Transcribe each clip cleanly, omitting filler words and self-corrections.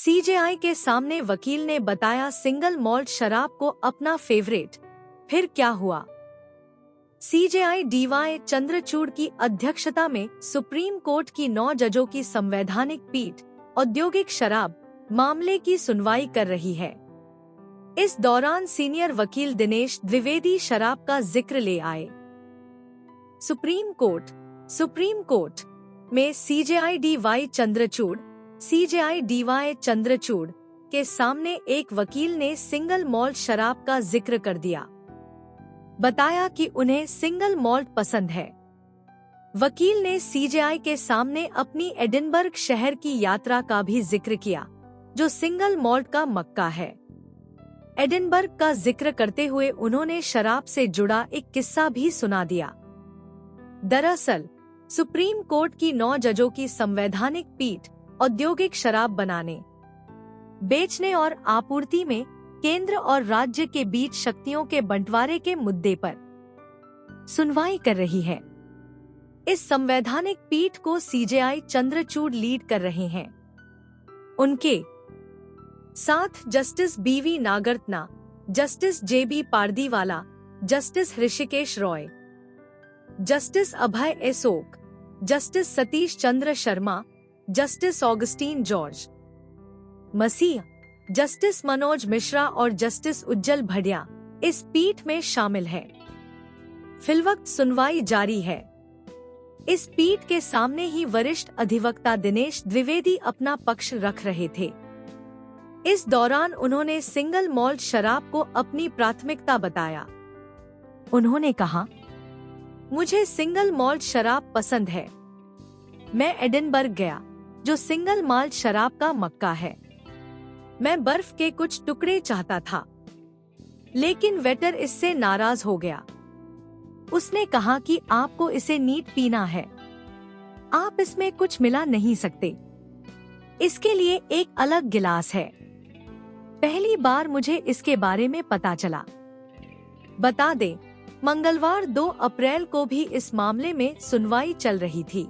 CJI के सामने वकील ने बताया सिंगल मॉल्ट शराब को अपना फेवरेट। फिर क्या हुआ? सीजेआई डीवाई चंद्रचूड़ की अध्यक्षता में सुप्रीम कोर्ट की 9 जजों की संवैधानिक पीठ औद्योगिक शराब मामले की सुनवाई कर रही है। इस दौरान सीनियर वकील दिनेश द्विवेदी शराब का जिक्र ले आए। सुप्रीम कोर्ट में सीजेआई डीवाई चंद्रचूड़ के सामने एक वकील ने सिंगल मॉल्ट शराब का जिक्र कर दिया। बताया कि उन्हें सिंगल मॉल्ट पसंद है। वकील ने सीजेआई के सामने अपनी एडिनबर्ग शहर की यात्रा का भी जिक्र किया, जो सिंगल मॉल्ट का मक्का है। एडिनबर्ग का जिक्र करते हुए उन्होंने शराब से जुड़ा एक किस्सा भी सुना दिया। दरअसल सुप्रीम कोर्ट की 9 जजों की संवैधानिक पीठ औद्योगिक शराब बनाने, बेचने और आपूर्ति में केंद्र और राज्य के बीच शक्तियों के बंटवारे के मुद्दे पर सुनवाई कर रही है। इस संवैधानिक पीठ को सीजेआई चंद्रचूड़ लीड कर रहे हैं। उनके साथ जस्टिस बीवी नागरत्ना, जस्टिस जेबी पारदीवाला, जस्टिस ऋषिकेश रॉय, जस्टिस अभय एसोक, justice Satish Chandra Sharma, justice Augustine George मसीह, जस्टिस मनोज मिश्रा और जस्टिस उज्जल भड़िया इस पीठ में शामिल है। फिलवक्त सुनवाई जारी है। इस पीठ के सामने ही वरिष्ठ अधिवक्ता दिनेश द्विवेदी अपना पक्ष रख रहे थे। इस दौरान उन्होंने सिंगल मॉल्ट शराब को अपनी प्राथमिकता बताया। उन्होंने कहा, मुझे सिंगल मॉल्ट शराब पसंद है। मैं एडिनबर्ग गया, जो सिंगल मॉल्ट शराब का मक्का है। मैं बर्फ के कुछ टुकड़े चाहता था, लेकिन वेटर इससे नाराज हो गया। उसने कहा कि आपको इसे नीट पीना है, आप इसमें कुछ मिला नहीं सकते। इसके लिए एक अलग गिलास है। पहली बार मुझे इसके बारे में पता चला। बता दें, मंगलवार 2 अप्रैल को भी इस मामले में सुनवाई चल रही थी।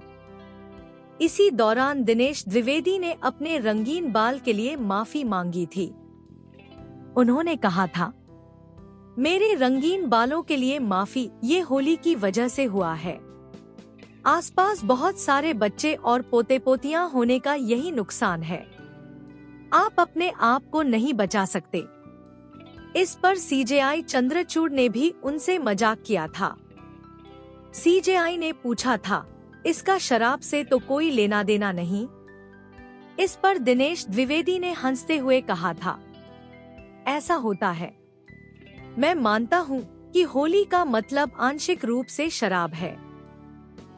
इसी दौरान दिनेश द्विवेदी ने अपने रंगीन बाल के लिए माफी मांगी थी। उन्होंने कहा था, मेरे रंगीन बालों के लिए माफी, ये होली की वजह से हुआ है। आसपास बहुत सारे बच्चे और पोते पोतियां होने का यही नुकसान है। आप अपने आप को नहीं बचा सकते। इस पर सीजेआई चंद्रचूड़ ने भी उनसे मजाक किया था। सीजेआई ने पूछा था, इसका शराब से तो कोई लेना देना नहीं। इस पर दिनेश द्विवेदी ने हंसते हुए कहा था, ऐसा होता है। मैं मानता हूँ कि होली का मतलब आंशिक रूप से शराब है।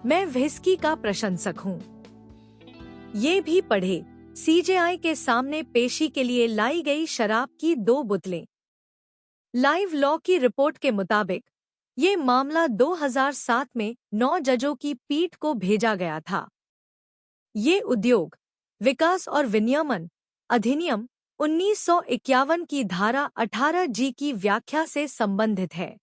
मैं व्हिस्की का प्रशंसक हूँ। ये भी पढ़े, सीजेआई के सामने पेशी के लिए लाई गई शराब की 2 बोतलें। लाइव लॉ की रिपोर्ट के मुताबिक ये मामला 2007 में 9 जजों की पीठ को भेजा गया था। ये उद्योग विकास और विनियमन अधिनियम 1951 की धारा 18G की व्याख्या से संबंधित है।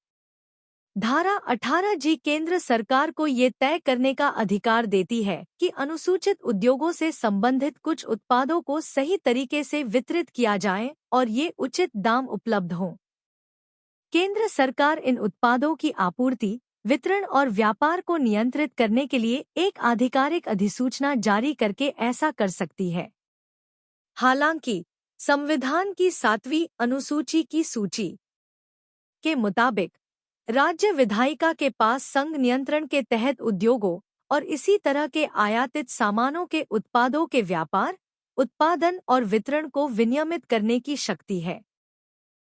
धारा 18G केंद्र सरकार को ये तय करने का अधिकार देती है कि अनुसूचित उद्योगों से संबंधित कुछ उत्पादों को सही तरीके से वितरित किया जाए और ये उचित दाम उपलब्ध हों। केंद्र सरकार इन उत्पादों की आपूर्ति, वितरण और व्यापार को नियंत्रित करने के लिए एक आधिकारिक अधिसूचना जारी करके ऐसा कर सकती है। हालांकि संविधान की 7वीं अनुसूची की सूची के मुताबिक राज्य विधायिका के पास संघ नियंत्रण के तहत उद्योगों और इसी तरह के आयातित सामानों के उत्पादों के व्यापार, उत्पादन और वितरण को विनियमित करने की शक्ति है।